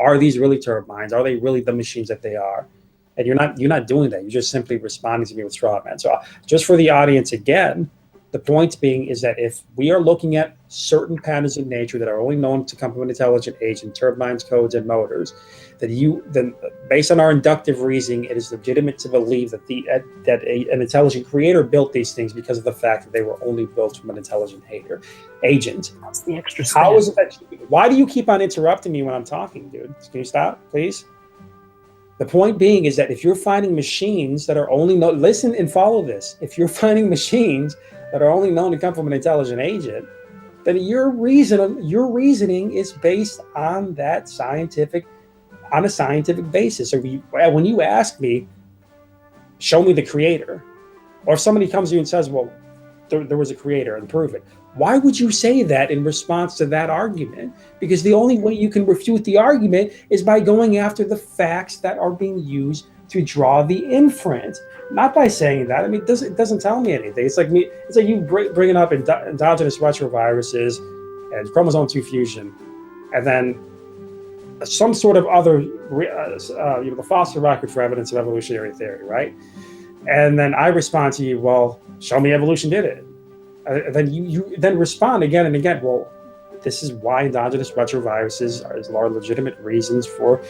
are these really turbines? Are they really the machines that they are? And you're not doing that. You're just simply responding to me with straw man. So just for the audience again, the point being is that if we are looking at certain patterns in nature that are only known to come from an intelligent agent, turbines, codes, and motors, then based on our inductive reasoning, it is legitimate to believe that an intelligent creator built these things because of the fact that they were only built from an intelligent agent. That's the extra step. How is it that? Why do you keep on interrupting me when I'm talking, dude? Can you stop, please? The point being is that if you're finding machines that are only listen and follow this. If you're finding machines that are only known to come from an intelligent agent, then your reasoning is based on a scientific basis. So when you ask me, show me the creator, or if somebody comes to you and says, well, there was a creator, and prove it. Why would you say that in response to that argument? Because the only way you can refute the argument is by going after the facts that are being used to draw the inference, not by saying that. I mean, it doesn't tell me anything. It's like you bringing up endogenous retroviruses and chromosome 2 fusion, and then some sort of other, the fossil record for evidence of evolutionary theory, right? And then I respond to you, well, show me evolution did it. Then you then respond again and again, well, this is why endogenous retroviruses are legitimate reasons for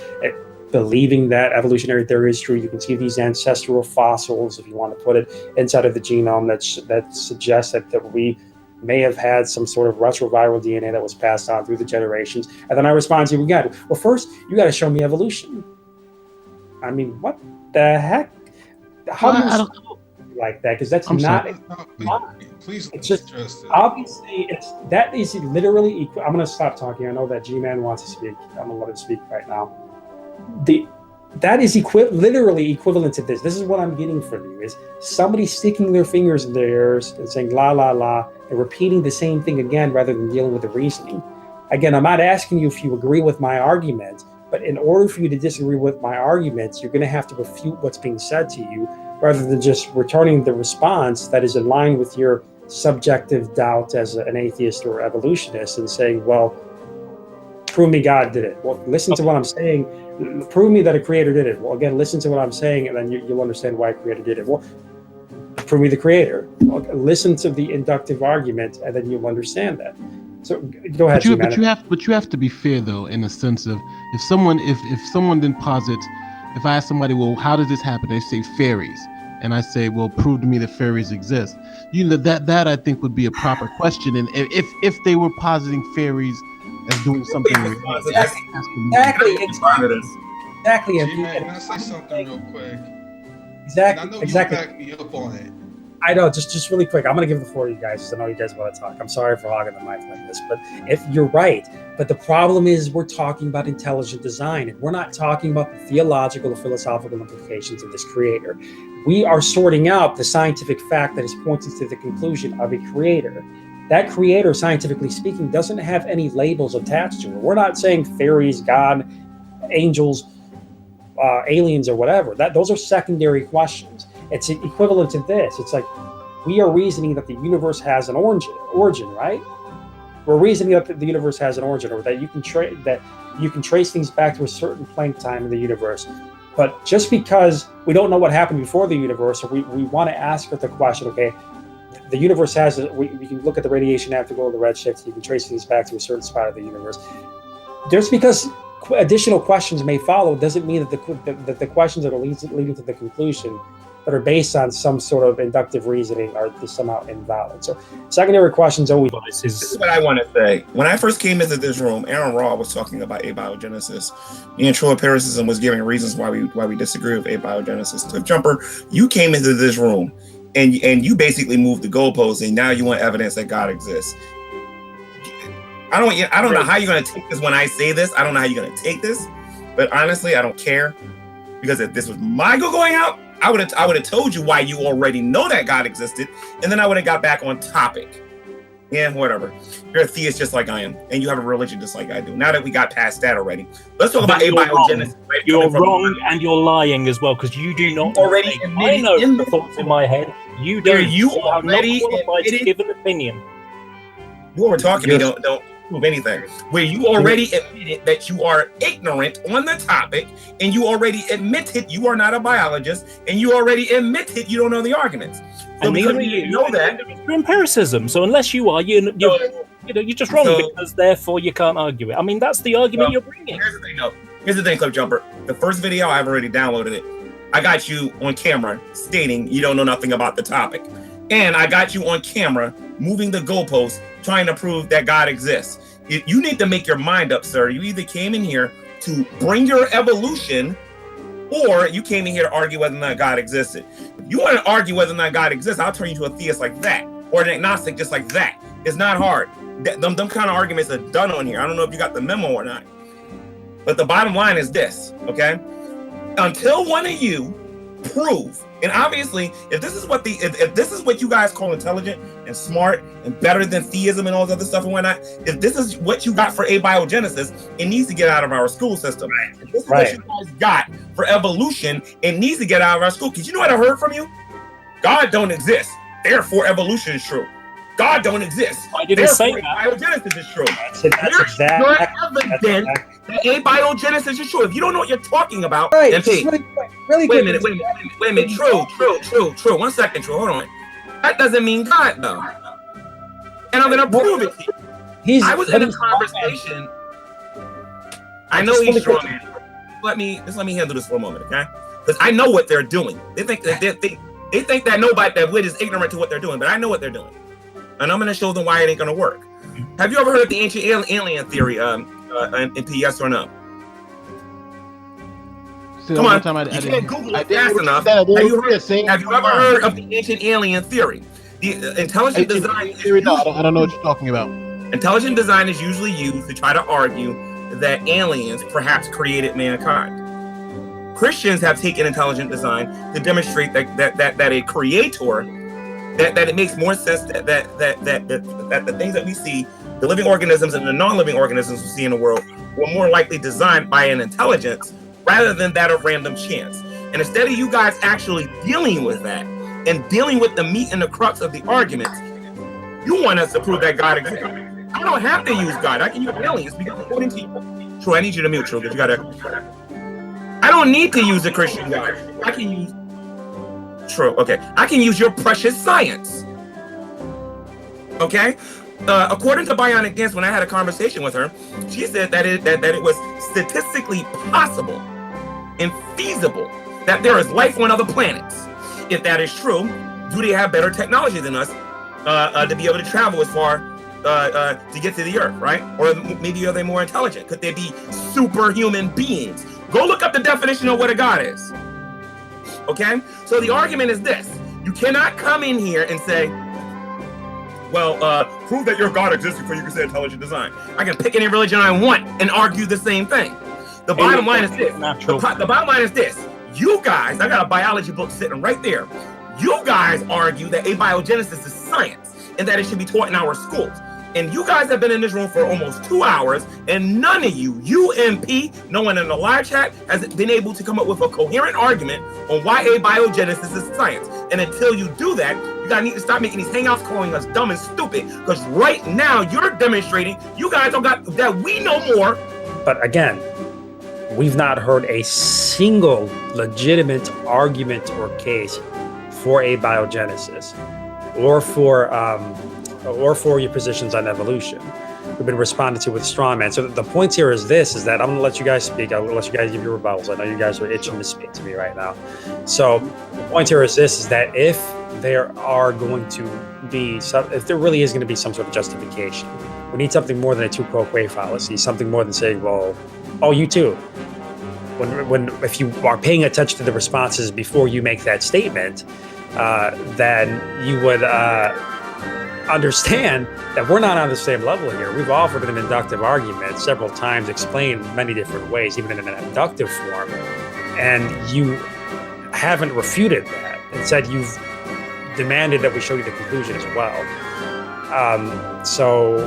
believing that evolutionary theory is true. You can see these ancestral fossils, if you want to put it, inside of the genome that suggests that we may have had some sort of retroviral DNA that was passed on through the generations. And then I respond to you again, well, first, you got to show me evolution. I mean, what the heck? How do you like that? Because that's not. Please, it's just obviously that is literally. I'm going to stop talking. I know that GMAN wants to speak. I'm going to let him speak right now. That is literally equivalent to this. This is what I'm getting from you: is somebody sticking their fingers in their ears and saying la la la and repeating the same thing again rather than dealing with the reasoning. Again, I'm not asking you if you agree with my argument, but in order for you to disagree with my arguments, you're going to have to refute what's being said to you, rather than just returning the response that is in line with your subjective doubt as an atheist or evolutionist and saying, well, prove me God did it. Well, listen to what I'm saying. Prove me that a creator did it. Well, again, listen to what I'm saying, and then you'll understand why a creator did it. Well, prove me the creator. Well, listen to the inductive argument, and then you'll understand that. So go ahead. But you have to be fair, though, in the sense of if someone then posits, if I ask somebody, well, how did this happen? They say fairies. And I say, well, prove to me that fairies exist. That I think would be a proper question. And if they were positing fairies as doing something exactly. Can I say something real quick? Exactly. And I know you back me up on it. I know, just really quick. I'm going to give the floor to you guys because I know you guys want to talk. I'm sorry for hogging the mic like this, but if you're right. But the problem is we're talking about intelligent design, and we're not talking about the theological or philosophical implications of this creator. We are sorting out the scientific fact that is pointing to the conclusion of a creator. That creator, scientifically speaking, doesn't have any labels attached to it. We're not saying fairies, God, angels, aliens, or whatever. Those are secondary questions. It's equivalent to this. It's like we are reasoning that the universe has an origin, right? We're reasoning that the universe has an origin, or that you can trace things back to a certain point in time in the universe. But just because we don't know what happened before the universe, or we want to ask the question, okay, the universe has we can look at the radiation afterglow, the redshift, you can trace things back to a certain spot of the universe. Just because additional questions may follow doesn't mean that the questions that are leading to the conclusion that are based on some sort of inductive reasoning are somehow invalid. So secondary questions always. This is what I want to say. When I first came into this room, Aaron Raw was talking about abiogenesis. Me and True Empiricism was giving reasons why we disagree with abiogenesis. Cliff Jumper, you came into this room and you basically moved the goalposts, and now you want evidence that God exists. I don't know how you're going to take this when I say this. I don't know how you're going to take this, but honestly, I don't care, because if this was my going out, I would have told you why you already know that God existed, and then I would have got back on topic. Yeah, whatever. You're a theist just like I am, and you have a religion just like I do. Now that we got past that already, let's talk about abiogenesis. Right? You're wrong, and you're lying as well, because you do not already. I know the thoughts in my head. You don't. You already qualified to give an opinion. You were talking. prove anything. Where you already admitted that you are ignorant on the topic, and you already admitted you are not a biologist, and you already admitted you don't know the arguments. So And because neither you didn't know that, you're empiricism. So unless you are, you're just wrong because therefore you can't argue it. I mean, that's the argument you're bringing. Here's the thing, though. Here's the thing, Clip Jumper. The first video, I've already downloaded it. I got you on camera stating you don't know nothing about the topic. And I got you on camera moving the goalposts, trying to prove that God exists. You need to make your mind up, sir. You either came in here to bring your evolution, or you came in here to argue whether or not God existed. If you want to argue whether or not God exists, I'll turn you to a theist like that, or an agnostic just like that. It's not hard. Them kind of arguments are done on here. I don't know if you got the memo or not. But the bottom line is this, okay? Until one of you prove, and obviously, if this is what you guys call intelligent and smart and better than theism and all this other stuff and whatnot, if this is what you got for abiogenesis, it needs to get out of our school system. If this is what you guys got for evolution, it needs to get out of our school. Because you know what I heard from you? God don't exist, therefore evolution is true. God don't exist. I didn't say that. Abiogenesis is true. That's exact. You're evident that abiogenesis is true. If you don't know what you're talking about, Right. MP, Really wait a good. minute. True. 1 second, true. Hold on. That doesn't mean God, though. And I'm gonna prove it to you. I was in a conversation. I know he's strong. Let me handle this for a moment, okay? Because I know what they're doing. They think that they think that nobody that wit is ignorant to what they're doing, but I know what they're doing. And I'm going to show them why it ain't going to work. Have you ever heard of the ancient alien theory in PS or no? Come on, you can't Google it fast enough. Have you ever heard of the ancient alien theory? The intelligent design theory. No, I don't know what you're talking about. Intelligent design is usually used to try to argue that aliens perhaps created mankind. Christians have taken intelligent design to demonstrate that a creator, that it makes more sense that the things that we see, the living organisms and the non-living organisms we see in the world, were more likely designed by an intelligence rather than that of random chance. And instead of you guys actually dealing with that and dealing with the meat and the crux of the argument, you want us to prove that God exists. I don't have to use God. I can use aliens because according to you, True, I need you to mute, True, because you gotta. I don't need to use the Christian God. I can use. True. Okay. I can use your precious science. Okay. According to Bionic Dance, when I had a conversation with her, she said that it was statistically possible and feasible that there is life on other planets. If that is true, do they have better technology than us to be able to travel as far to get to the Earth, right? Or maybe are they more intelligent? Could they be superhuman beings? Go look up the definition of what a god is. Okay? So the argument is this. You cannot come in here and say, well, prove that your God exists before you can say intelligent design. I can pick any religion I want and argue the same thing. The bottom line is this. The bottom line is this. You guys, I got a biology book sitting right there. You guys argue that abiogenesis is science and that it should be taught in our schools. And you guys have been in this room for almost 2 hours, and none of you, UMP, no one in the live chat, has been able to come up with a coherent argument on why abiogenesis is science. And until you do that, you guys need to stop making these hangouts calling us dumb and stupid, because right now you're demonstrating you guys don't got that we know more. But again, we've not heard a single legitimate argument or case for abiogenesis or for your positions on evolution. We've been responded to with straw man. So the point here is this, is that I'm gonna let you guys speak. I'll let you guys give your rebuttals. I know you guys are itching to speak to me right now. So the point here is this, is that if there are going to be if there really is going to be some sort of justification, we need something more than a tu quoque fallacy, something more than saying, well, oh, you too. If you are paying attention to the responses before you make that statement, then you would understand that we're not on the same level here. We've offered an inductive argument several times, explained many different ways, even in an inductive form, and you haven't refuted that. Instead, you've demanded that we show you the conclusion as well. So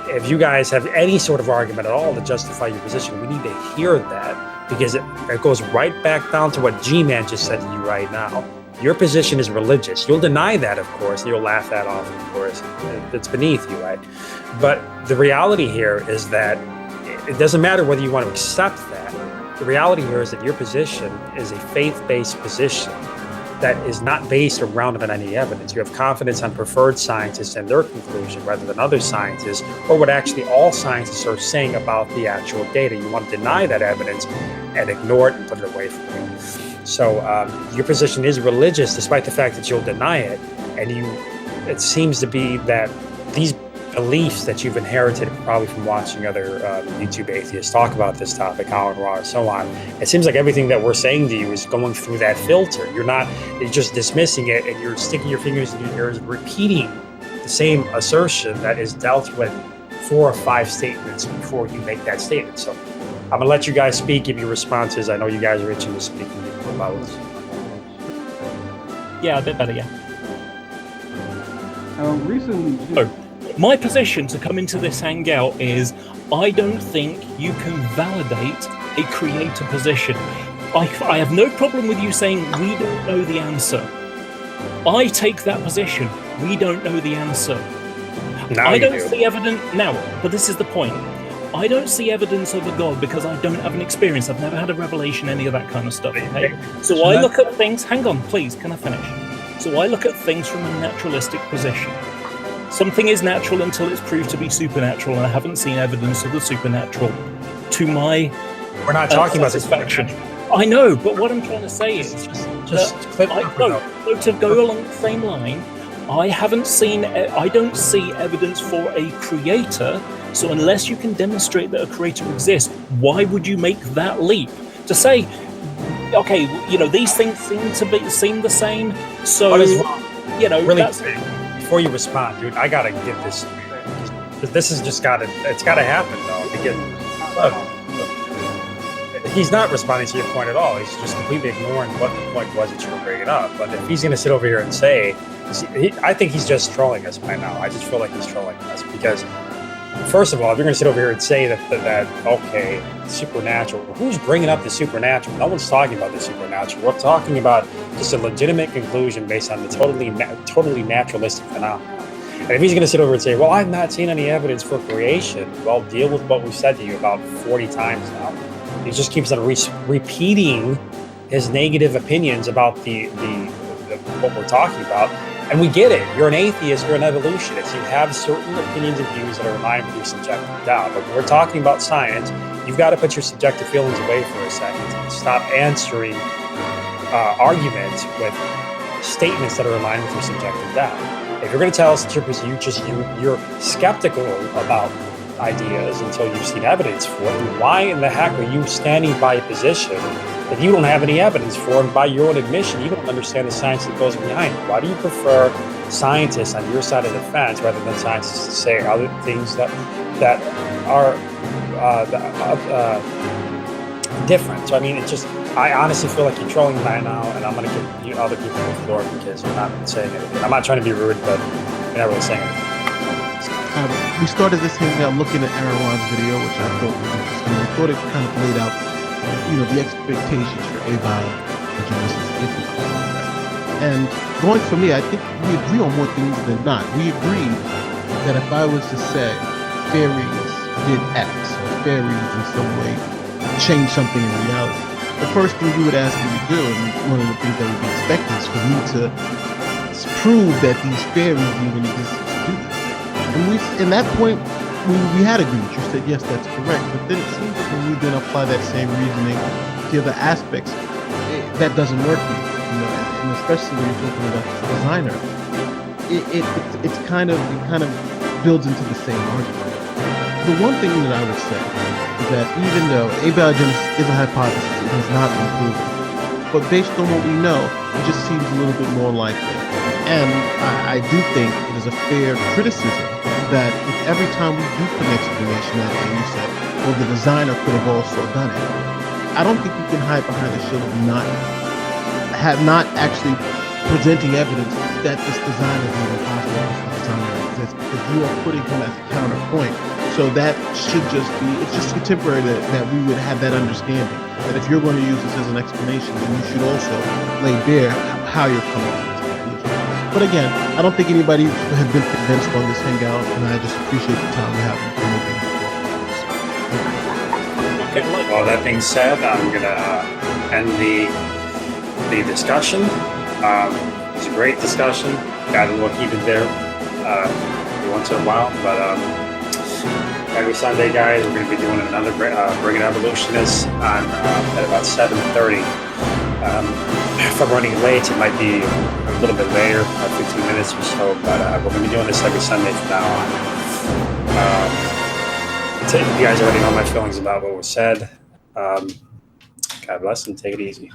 if you guys have any sort of argument at all to justify your position, we need to hear that, because it goes right back down to what GMAN just said to you right now. Your position is religious. You'll deny that, of course. You'll laugh that off, of course. It's beneath you, right? But the reality here is that it doesn't matter whether you want to accept that. The reality here is that your position is a faith-based position that is not based or grounded on any evidence. You have confidence on preferred scientists and their conclusion rather than other scientists, or what actually all scientists are saying about the actual data. You want to deny that evidence and ignore it and put it away from you. So your position is religious, despite the fact that you'll deny it. And it seems to be that these beliefs that you've inherited probably from watching other YouTube atheists talk about this topic, Alan Raw, and so on. It seems like everything that we're saying to you is going through that filter. You're just dismissing it, and you're sticking your fingers in your ears, repeating the same assertion that is dealt with 4 or 5 statements before you make that statement. So I'm gonna let you guys speak, give your responses. I know you guys are itching to speak about this. Yeah, a bit better, yeah. Recently, My position to come into this hangout is I don't think you can validate a creator position. I have no problem with you saying we don't know the answer. I take that position. We don't know the answer. Now I you don't do. see evidence now, but this is the point. I don't see evidence of a God because I don't have an experience. I've never had a revelation, any of that kind of stuff. Okay? So I look at things. Hang on, please. Can I finish? So I look at things from a naturalistic position. Something is natural until it's proved to be supernatural, and I haven't seen evidence of the supernatural to my We're not talking about this satisfaction. I know, but what I'm trying to say is Just clip so to go along the same line, I don't see evidence for a creator. So unless you can demonstrate that a creator exists, why would you make that leap to say, okay, these things seem the same, so What is wrong? Really, that's before you respond, dude, I gotta give this. This has just it's gotta happen though. He's not responding to your point at all. He's just completely ignoring what the point was that you were bringing up. But if he's gonna sit over here and say, I think he's just trolling us by now. I just feel like he's trolling us because, first of all, if you're gonna sit over here and say that okay, supernatural, who's bringing up the supernatural? No one's talking about the supernatural. We're talking about just a legitimate conclusion based on the totally naturalistic phenomenon. And if he's going to sit over and say, well, I've not seen any evidence for creation, well, deal with what we've said to you about 40 times now. He just keeps on repeating his negative opinions about the what we're talking about. And we get it. You're an atheist, you're an evolutionist. You have certain opinions and views that are in line with your subjective doubt. But when we're talking about science, you've got to put your subjective feelings away for a second and stop answering arguments with statements that are in line with your subjective doubt. If you're going to tell us that you're skeptical about ideas until you've seen evidence for it, why in the heck are you standing by a position that you don't have any evidence for, and by your own admission, you don't understand the science that goes behind it? Why do you prefer scientists on your side of the fence rather than scientists to say other things that are different? So I mean, I honestly feel like you're trolling right now, and I'm going to give other people the floor because you're not saying anything. I'm not trying to be rude, but you're not really saying anything. we started this hangout looking at Aaron Rod's video, which I thought was interesting. I thought it kind of laid out, the expectations for abiogenesis, if we call it that. And going for me, I think we agree on more things than not. We agreed that if I was to say fairies did X, or fairies in some way change something in reality, the first thing you would ask me to do, and one of the things that would be expected, is for me to prove that these fairies even exist to do that. And in that point, we had agreed. You said, yes, that's correct. But then it seems that when we then apply that same reasoning to other aspects, that doesn't work for you. And especially when you're talking about the designer, it kind of builds into the same argument. The one thing that I would say is that even though abiogenesis is a hypothesis, it has not been proven. But based on what we know, it just seems a little bit more likely. And I do think it is a fair criticism that if every time we do put an explanation out there, you said, well, the designer could have also done it. I don't think you can hide behind the shield of not actually presenting evidence that this designer is even possible, this designer exists, because you are putting him as a counterpoint to So that should just be, it's just temporary that we would have that understanding. That if you're going to use this as an explanation, then you should also lay bare how you're coming up with this conclusion. But again, I don't think anybody has been convinced on this hangout, and I just appreciate the time we're having for moving forward. Okay, well, that being said, I'm going to end the discussion. It was a great discussion. Got a little heated there once in a while, but every Sunday, guys, we're going to be doing another Bring It Evolutionists on at about 7:30. If I'm running late, it might be a little bit later, 15 minutes or so, but we're going to be doing this every Sunday from now on. You guys already know my feelings about what was said. God bless and take it easy.